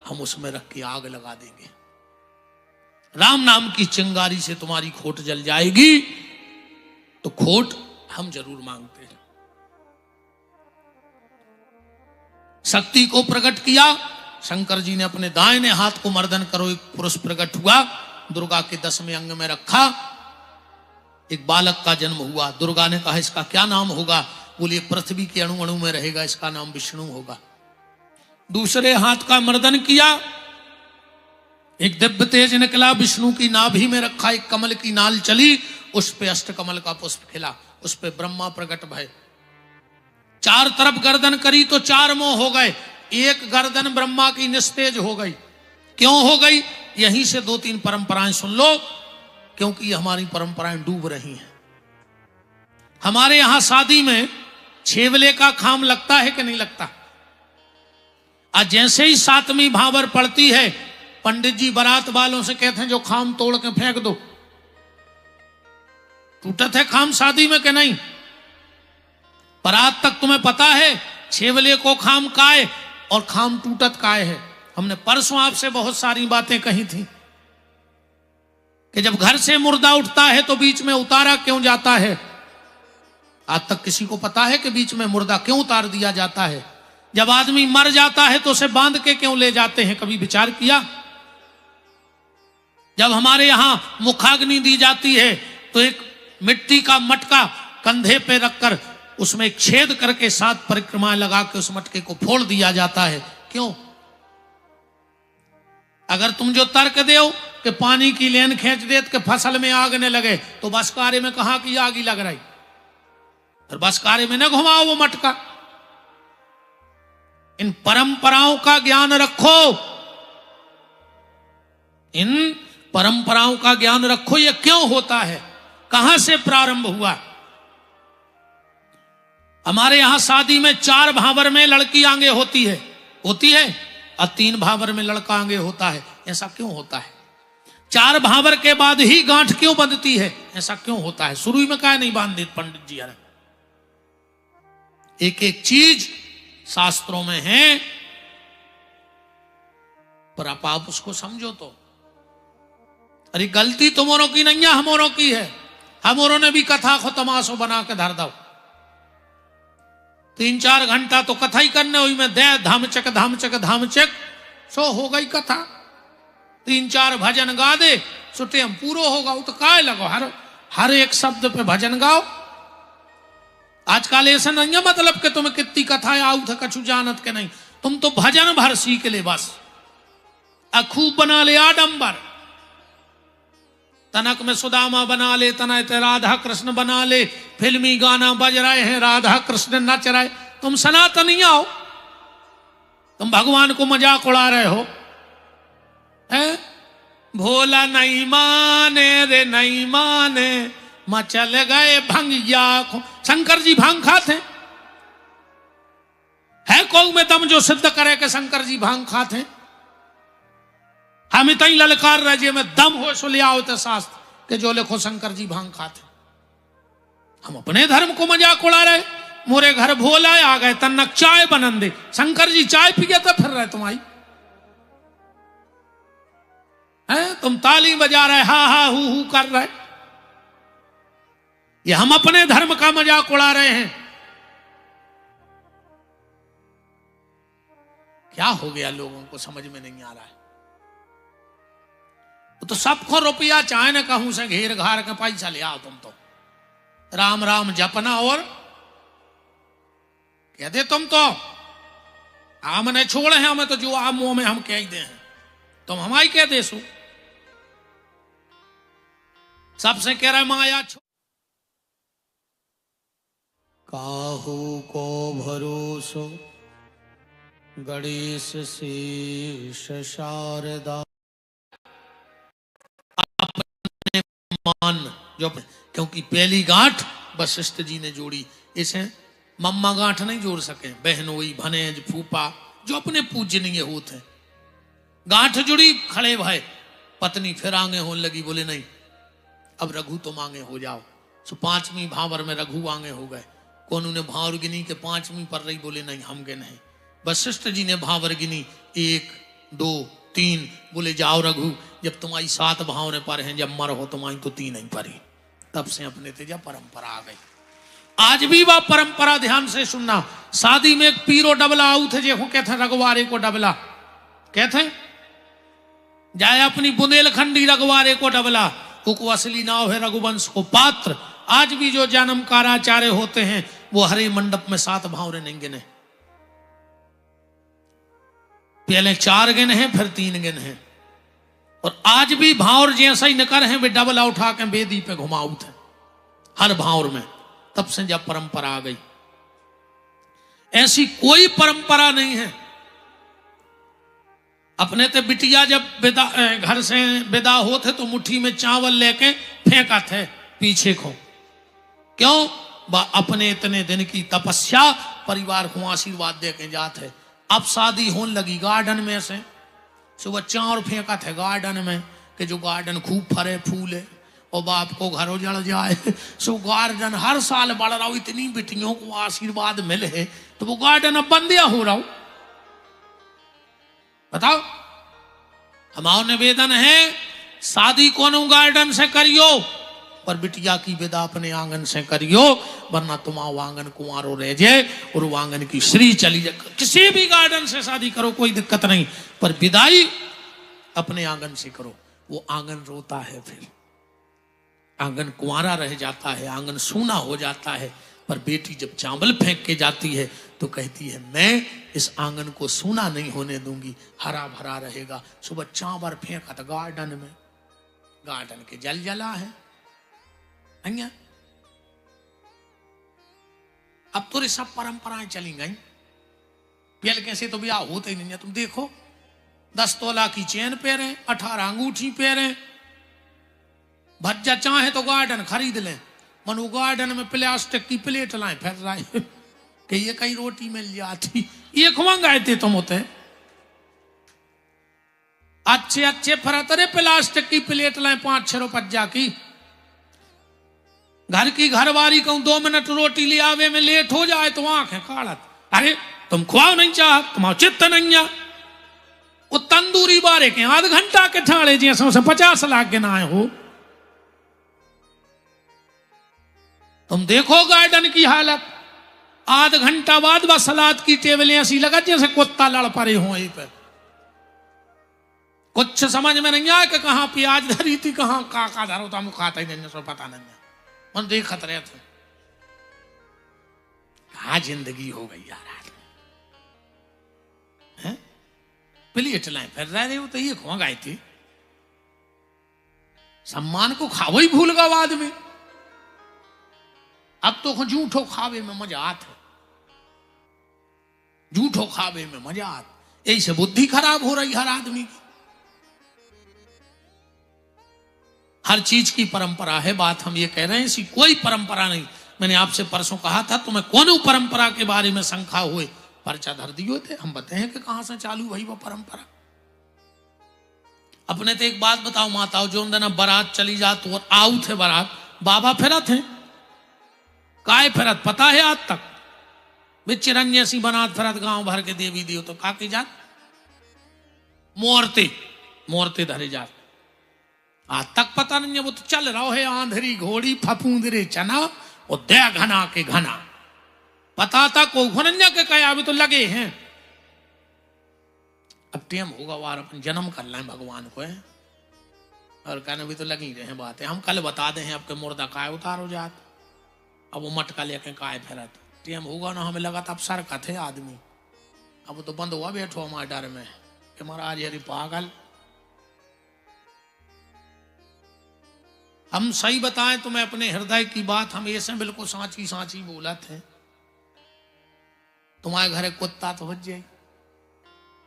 हम उसमें रख के आग लगा देंगे। राम नाम की चिंगारी से तुम्हारी खोट जल जाएगी। तो खोट हम जरूर मांगते हैं। शक्ति को प्रकट किया शंकर जी ने, अपने दाहिने हाथ को मर्दन करो, एक पुरुष प्रकट हुआ, दुर्गा के 10वें अंग में रखा, एक बालक का जन्म हुआ। दुर्गा ने कहा इसका क्या नाम होगा? बोलिए पृथ्वी के अणु अणु में रहेगा, इसका नाम विष्णु होगा। दूसरे हाथ का मर्दन किया, एक दिव्य तेज निकला, विष्णु की नाभि में रखा, एक कमल की नाल चली, उस पे अष्टकमल का पुष्प खिला, उस पे ब्रह्मा प्रकट भय। चार तरफ गर्दन करी तो 4 मुंह हो गए, एक गर्दन ब्रह्मा की निस्तेज हो गई। क्यों हो गई? यहीं से 2-3 परंपराएं सुन लो, क्योंकि हमारी परंपराएं डूब रही हैं। हमारे यहां शादी में छेवले का खाम लगता है कि नहीं लगता? आज जैसे ही 7वीं भावर पड़ती है, पंडित जी बारात वालों से कहते हैं जो खाम तोड़ के फेंक दो। टूटत है खाम शादी में कि नहीं? पर आज तक तुम्हें पता है छेवले को खाम काय और खाम टूटत काय है? हमने परसों आपसे बहुत सारी बातें कही थी कि जब घर से मुर्दा उठता है तो बीच में उतारा क्यों जाता है? आज तक किसी को पता है कि बीच में मुर्दा क्यों उतार दिया जाता है? जब आदमी मर जाता है तो उसे बांध के क्यों ले जाते हैं? कभी विचार किया? जब हमारे यहां मुखाग्नि दी जाती है तो एक मिट्टी का मटका कंधे पे रखकर उसमें एक छेद करके 7 परिक्रमाएं लगा के उस मटके को फोड़ दिया जाता है। क्यों? अगर तुम जो तर्क दो कि पानी की लेन खींच देत के फसल में आग न लगे, तो बसकारे में कहा कि आग ही लग रही, और बसकारे में न घुमाओ वो मटका। इन परंपराओं का ज्ञान रखो, इन परंपराओं का ज्ञान रखो। ये क्यों होता है? कहां से प्रारंभ हुआ? हमारे यहां शादी में 4 भावर में लड़की आगे होती है और 3 भावर में लड़का आगे होता है। ऐसा क्यों होता है? 4 भावर के बाद ही गांठ क्यों बंधती है? ऐसा क्यों होता है? शुरू में काहे नहीं बांध देते पंडित जी? अरे एक एक चीज शास्त्रों में है, पर आप उसको समझो तो। अरे गलती तुमोरों की नहीं है, हमोरों की है। हमोरों ने भी कथा को तमाशो बना के धर दो। 3-4 घंटा तो कथा ही करने हुई में दे धामचक धामचक धामचक सो हो गई कथा। 3-4 भजन गा दे सुटे हम पूरो होगा। वो तो काय लगो हर एक शब्द पे भजन गाओ। आजकल ऐसा नहीं है मतलब कि तुम्हें कितनी कथा आऊ थे कछु जानत के नहीं, तुम तो भजन भर सीख ले बस। खूब बना ले आडंबर, तनक में सुदामा बना ले, तनक राधा कृष्ण बना ले, फिल्मी गाना बज रहे हैं, राधा कृष्ण नच रहे। तुम सनातनी आओ, तुम भगवान को मजाक उड़ा रहे हो। भोला नहीं माने रे नहीं माने, मचल गए भंगिया। शंकर जी भांग खाते है? कोई में दम जो सिद्ध करे कि शंकर जी भांग खाते? हम इतना ललकार रहे में दम हो सो ले आओ तो शास्त्र के जो लिखो शंकर जी भांग खाते। हम अपने धर्म को मजाक उड़ा रहे। मोरे घर भोला आ गए तन्नक चाय बनन दे, शंकर जी चाय पिए तो फिर रहे तुम्हारी है? तुम ताली बजा रहे, हा हा हु कर रहे। ये हम अपने धर्म का मजाक उड़ा रहे हैं। क्या हो गया? लोगों को समझ में नहीं आ रहा है। तो सबको रुपया चाहे न कहूं से घेर घार के पैसा ले आओ। तुम तो राम राम जपना और कहते तुम तो हमने छोड़े हैं, हमें तो जो आम मुंह में हम कह दे हैं तुम हमारी कह दे सो। सबसे कह रहा है माया काहू को भरोसो गणेश शेष शारदा। अपने मान जो, क्योंकि पहली गांठ वशिष्ठ जी ने जोड़ी, इसे मम्मा गांठ नहीं जोड़ सके। बहनोई भनेज फूफा जो अपने पूजनीय होते हैं, गांठ जुड़ी खड़े भाई। पत्नी फिर आगे होने लगी, बोले नहीं अब रघु तुम आगे हो जाओ। सो 5वीं भावर में रघु आगे हो गए। कौन ने भावर गिनी के 5वीं पर रही, बोले नहीं हम गे नहीं। वशिष्ठ जी ने भावर गिनी 1 2 3 बोले जाओ रघु, जब तुम्हारी 7 भावने पर हैं, जब मर हो तुम्हारी तो 3 नहीं परी। तब से अपने तेजा परंपरा आ गई। आज भी वह परंपरा ध्यान से सुनना। शादी में एक पीरो डबला आऊ थे, जे कहते रघुवारे को डबला कहते, जाए अपनी बुंदेलखंडी रघुवारे को डबला, उको असली नाव है रघुवंश को पात्र। आज भी जो जन्म काराचार्य होते हैं वो हरे मंडप में 7 भावरे नहीं गिने, पहले 4 गिन हैं फिर 3 गिन हैं। और आज भी भावर जैसा ही नकर हैं वे डबला उठा के बेदी पे घुमाऊ थे हर भावर में। तब से जब परंपरा आ गई, ऐसी कोई परंपरा नहीं है। अपने ते बिटिया जब घर से विदा होते तो मुट्ठी में चावल लेके फेंका थे पीछे को, क्यों? अपने इतने दिन की तपस्या परिवार को आशीर्वाद दे के जाते। अब शादी होने लगी गार्डन में से, सुबह चावल फेंका थे गार्डन में कि जो गार्डन खूब फरे फूले और बाप को घर उजड़ जाए। सो गार्डन हर साल बढ़ रहा हो, इतनी बेटियों को आशीर्वाद मिले तो वो गार्डन अब बंदिया हो रहा हो। बताओ, हमारा निवेदन है शादी कोनो गार्डन से करियो, पर बिटिया की विदा अपने आंगन से करियो, वरना तुम्हारा आंगन कुंवारो रह जाए और वो आंगन की श्री चली जाए। किसी भी गार्डन से शादी करो कोई दिक्कत नहीं, पर विदाई अपने आंगन से करो। वो आंगन रोता है, फिर आंगन कुंवारा रह जाता है, आंगन सूना हो जाता है। पर बेटी जब चावल फेंक के जाती है तो कहती है मैं इस आंगन को सूना नहीं होने दूंगी, हरा भरा रहेगा। सुबह चावल फेंका था गार्डन में, गार्डन के जल जला है। अब तो ये सब परंपराएं चली गई। पहले कैसे तो ब्याह होते ही नहीं है। तुम देखो 10 तोला की चेन पहने, 18 अंगूठी पहने, भज्जा चाहे तो गार्डन खरीद लें, मनु गार्डन में प्लास्टिक की प्लेट लाए फिर रहा है कि ये कहीं रोटी मिल जाती। ये मंगाए थे तुम होते अच्छे अच्छे फरतरे प्लास्टिक की प्लेट लाए 5-6 रुपया की। घर की घरवारी कहूं 2 मिनट रोटी ले आवे में लेट हो जाए तो आंखें काढ़त, अरे तुम खुआओ नहीं चाह, तुम्हारा चित्त नहीं है। वो तंदूरी बारे के आध घंटा के ठाड़े जैसे 50 लाख के ना हो। तुम देखो गार्डन की हालत, आध घंटा बाद बस सलाद की टेबलें ऐसी लगा जैसे कुत्ता लड़ पड़े हो। यहीं पे कुछ समझ में नहीं आया कि कहां प्याज धरी थी, कहां काका धरो, तो हम खाता ही नहीं, सो पता नहीं। मन देखत रहे थे, कहा जिंदगी हो गई यार। प्लेट लाए फिर रहे हो तो ये खुआ गई थी। सम्मान को खावो ही भूल गया आदमी। अब तो झूठो खावे में मजा आता, झूठो खावे में मजा आता। यही से बुद्धि खराब हो रही हर आदमी की। हर चीज की परंपरा है, बात हम ये कह रहे हैं ऐसी कोई परंपरा नहीं। मैंने आपसे परसों कहा था तुम्हें कौन परंपरा के बारे में शंका हुए, पर्चा धर दिए थे। हम बताए हैं कि कहां से चालू हुई वो परंपरा। अपने तो एक बात बताओ माताओ, जो दिन बारात चली जात और आऊ थे बारात, बाबा फिरत है काय फिरत पता है आज तक? चिरंग ऐसी बनात फिरत गांव भर के देवी दियो तो का की जात मोरते धरे जात, आज तक पता नहीं है। वो तो चल रहा है आंधरी घोड़ी फफूंदरे चना और दे घना के घना, पता था को घनन्या के कहे अभी तो लगे हैं। अब टेम होगा वार अपन जन्म कर लें भगवान को है, और कहने भी तो लगी रहे बातें। हम कल बता दे हैं आपके मुर्दा काय उतारो जात, अब वो मटका लेके काय फिरत टेम होगा ना। हमें लगा था अब सर का थे आदमी, अब वो तो बंद हुआ बैठो हमारे डर में कि महाराज हरी पागल। हम सही बताएं तो मैं अपने हृदय की बात हम ऐसे बिल्कुल सांची सांची बोला थे। तुम्हारे घरे कुत्ता तो बच जाए,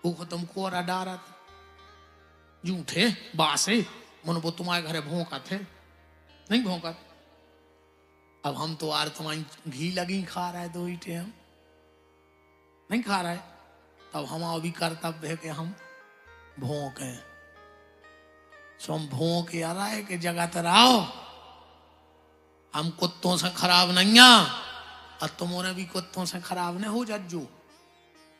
वो तुमको और डारत झूठे बासे मन वो तुम्हारे घरे भौंका थे नहीं भौंका। अब हम तो यार तुम्हारी घी लगी खा रहा है 2 ईटे, हम नहीं खा रहा है। तब हम अभी कर्तव्य है कि हम भौंके, सो हम भौंके आ रहा है कि जगत रहो। हम कुत्तों से खराब नहीं है, और तुम्हारे भी कुत्तों से खराब नहीं हो जज्जू।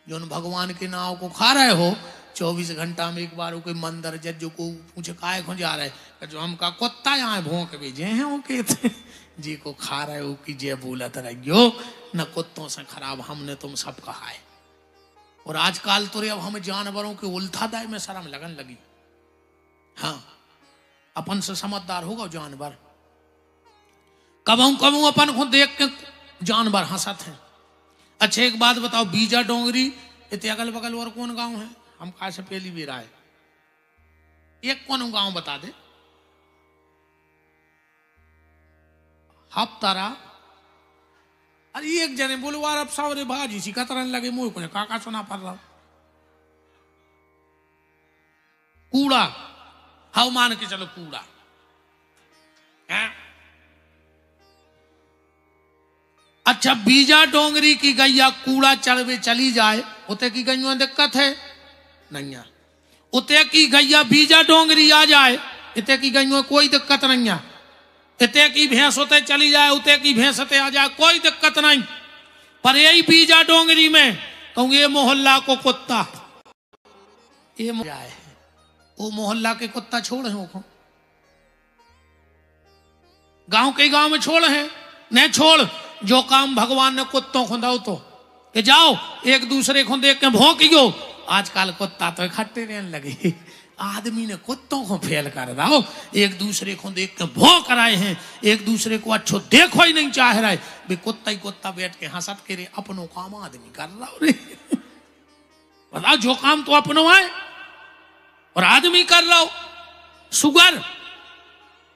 जो भगवान के नाव को खा रहे हो 24 घंटा में एक बार कोई मंदिर जज को पूछे काय खो जा रहा है, जो हम का कुत्ता यहाँ भोंक भेजे हैं ओके जी को खा रहे हो कि जे बोलत रहियो न कुत्तों से खराब हमने तुम सब कहा है। और आजकल तो अब हमें जानवरों के उल्था दाय में शर्म लगन लगी। हाँ, अपन से समझदार होगा जानवर, कबू कबू अपन को देख के जानवर हंसत हैं। अच्छा एक बात बताओ, बीजा डोंगरी इतने अगल बगल और कौन गांव है? हम कहा से पहली भी राय एक कौन गांव बता दे। हफ्तारा, अरे एक जने बोलो वार अब सावरे भाजी सी कतरन लगे मुंह को काका सुना पड़ रहा कूड़ा, हाउ मान के चलो कूड़ा है? अच्छा बीजा डोंगरी की गैया कूड़ा चढ़वे चली जाए उते की गैया दिक्कत है नहीं है। उते की गैया बीजा डोंगरी आ जाए इते की गैया कोई दिक्कत नहीं है। इते की भैंस उते चली जाए उते की भैंस उते आ जाए कोई दिक्कत नहीं। पर यही बीजा डोंगरी में कहूँ ये मोहल्ला को कुत्ता ये जाए वो मोहल्ला के कुत्ता छोड़ है वो गांव के गांव में छोड़ है नहीं छोड़। जो काम भगवान ने कुत्तों को दो तो कि जाओ एक दूसरे को देख के भौंकियो। आजकल कुत्ता तो इकट्ठे रहने लगे, आदमी ने कुत्तों को फेल कर रहा, एक दूसरे को देख के भौंक रहे हैं, एक दूसरे को अच्छो देखो ही नहीं चाह रहे भी कुत्ता ही कुत्ता बैठ के हंसत के रे अपनों काम आदमी कर रहा रे बताओ जो काम तो अपनों आए और आदमी कर रहा हो। सुगर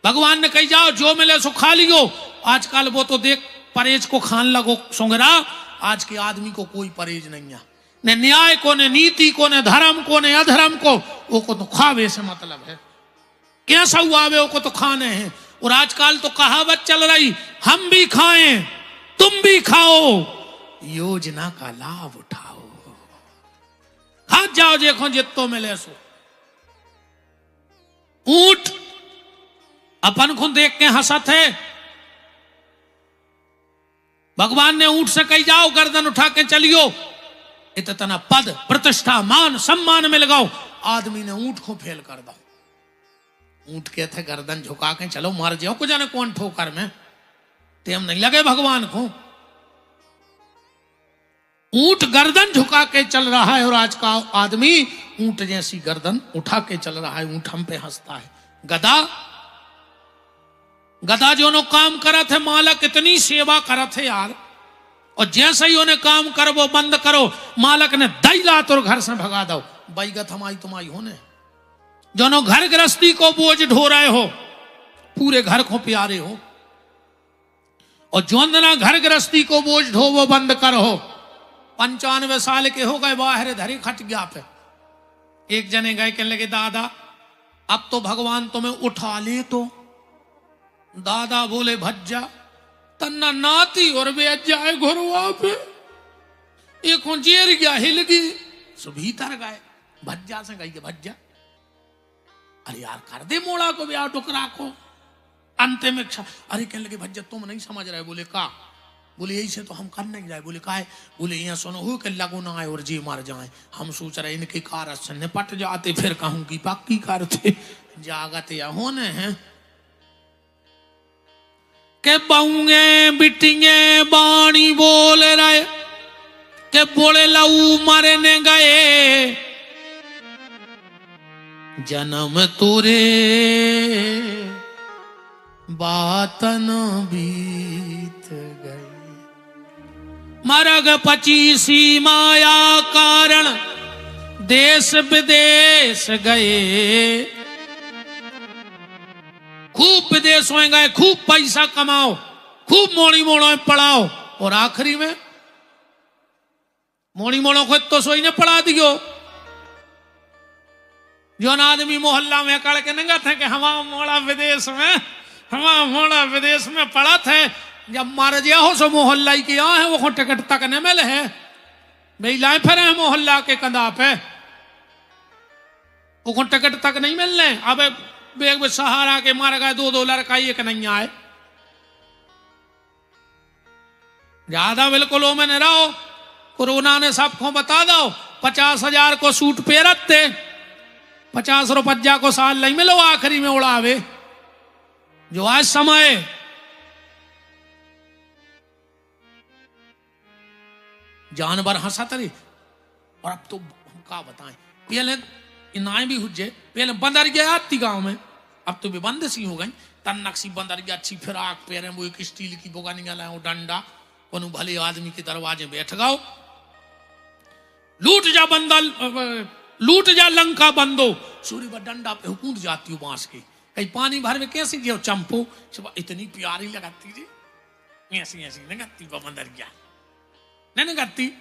भगवान ने कही जाओ जो मिले सो खा लियो। आजकल वो तो देख परहेज को खान लगो सुंगरा। आज के आदमी को कोई परहेज नहीं है, ने न्याय को ने नीति को ने धर्म को ने अधर्म को, वो को तो खावे से मतलब है कैसा हुआ वे को तो खाने हैं। और आजकल तो कहावत चल रही हम भी खाएं तुम भी खाओ, योजना का लाभ उठाओ, खा जाओ देखो जितो मिले सो। ऊंट अपन को देख के हंसत है, भगवान ने ऊंट से कही जाओ गर्दन उठा के चलियो, इतना पद प्रतिष्ठा मान सम्मान में लगाओ। आदमी ने ऊंट को फेल कर दो। ऊंट के थे गर्दन झुका के चलो मर जाओ को जाने कौन ठोकर में तेम नहीं लगे भगवान को। ऊंट गर्दन झुका के चल रहा है और आज का आदमी ऊंट जैसी गर्दन उठा के चल रहा है, ऊंट हम पे हंसता है। गधा गधा जो नो काम करा थे मालक इतनी सेवा करा थे यार, और जैसे ही उन्हें काम करो वो बंद करो मालक ने दई लात और घर से भगा दो। बैगत हमारी तुम्हारी होने जो नो घर गृहस्थी को बोझ ढो रहे हो, पूरे घर को प्यारे हो, और जो ना घर गृहस्थी को बोझ ढो वो बंद करो। 95 साल के हो गए बाहर धरी खट गया पे। एक जने गए कहने लगे दादा अब तो भगवान तुम्हें उठा ले तो। दादा बोले भज्जा तन्ना नाती और वे जाए घुरवा पे एक जेर गया हिल गई सो भीतर गए भज्जा से गई भज्जा अरे यार कर दे मोड़ा को ब्याह टुकड़ा को अंत में अरे कहने लगे भज्जा तुम नहीं समझ रहे। बोले का? बोले यही से तो हम कर नहीं जाए। बोले का है? बोले यहाँ सुनो हो कि लगो ना आए और जी मार जाए। हम सोच रहे इनकी कार से निपट जाते फिर कहूं की पक्की कार थे जागत या होने हैं के बाऊंगे बिटिंगे बाणी बोल रहे के बोले लऊ मरने गए जन्म तुरे बातन बीत गई मरग 25 माया कारण देश विदेश गए। खूब विदेशों में गए, खूब पैसा कमाओ, खूब मोड़ी मोड़ों में पढ़ाओ, और आखिरी में मोड़ी मोड़ों को तो सोई ने पढ़ा दियो। जो ना आदमी मोहल्ला में कड़ के नंगा थे कि हमारा मोड़ा विदेश में पढ़ा थे, जब मार गया हो सो मोहल्ला ही के यहाँ है वो टिकट तक न मिले है भाई लाए फिर है मोहल्ला के कंधा पे वो टिकट तक नहीं मिलने। अब बेग में सहारा के मार गए 2 लड़का एक नहीं आए। ज्यादा बिल्कुल में न रहो, कोरोना ने सबको बता दो 50,000 को सूट पेरत थे, 50 रुपया को साल नहीं मिलो, आखिरी में उड़ावे। जो आज समय जानवर हंसत रहे, और अब तो हम का बताएं, पहले नाए भी हुज्जे, पहले बंदर गया आती गांव में, अब तो भी बंद सी हो गई। तन्नक सी बंदर गया, अच्छी फिराक पैरे, वो एक स्टील की बोगा निकला है, डंडा, उन भले आदमी के दरवाजे बैठ गाओ, लूट जा बंदल, लूट जा लंका बंदो, सूर्य पर डंडा पे कूद जाती हूँ बांस की, कहीं पानी भर में कैसी जो चंपो, इतनी प्यारी लगाती जी, ऐसी ऐसी लगाती बंदर गया नहीं करती।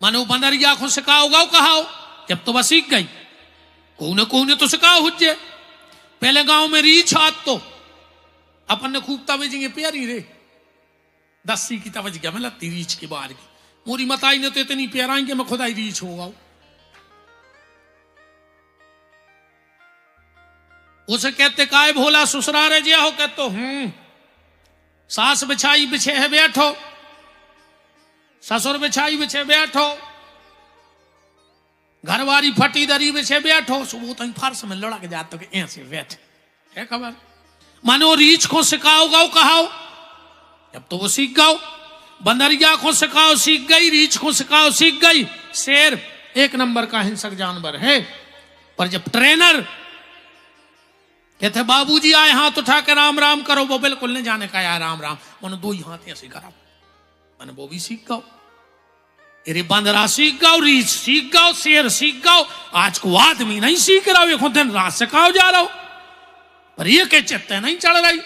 मानो बंदर गया खुद सिखाओ गाओ कहाओ, जब तो बस सीख गई, कोने तो सिखाओ हुज्जे। पहले गांव में रीछ हाथ तो अपन ने खूब तवेजेंगे प्यारी रे, 10 की तवज गया मैं लगती रीछ की बार की, मोरी मताई ने तो इतनी प्याराई कि मैं खुदा ही रीछ होगा। उसे कहते काय भोला ससुरारे जिया हो, कहते सास बिछाई बिछे है बैठो, ससुर बिछाई बिछे बैठो, घरवारी फटी दरी बिछे बैठो, सुबह तो फर्श में लड़क जाते कि ऐसे बैठे है खबर। मानो रीछ को सिखाओ गाओ कहाओ, जब तो वो सीख गाओ। बंदरिया को सिखाओ सीख गई, रीछ को सिखाओ सीख गई। शेर एक नंबर का हिंसक जानवर है, पर जब ट्रेनर कहते बाबूजी आए हाथ उठा के राम राम करो, वो बिल्कुल नहीं जाने का यार राम राम, मैंने 2 ही हाथ ऐसे करा, मैंने वो भी सीख गाओ। अरे बंदरा सीख गाओ, रीछ सीख गाओ, शेर सीख गाओ। आज को आदमी नहीं सीख रहा, दिन रात सिखाओ जा रहा हो, पर ये के चित्ते नहीं चढ़ रही।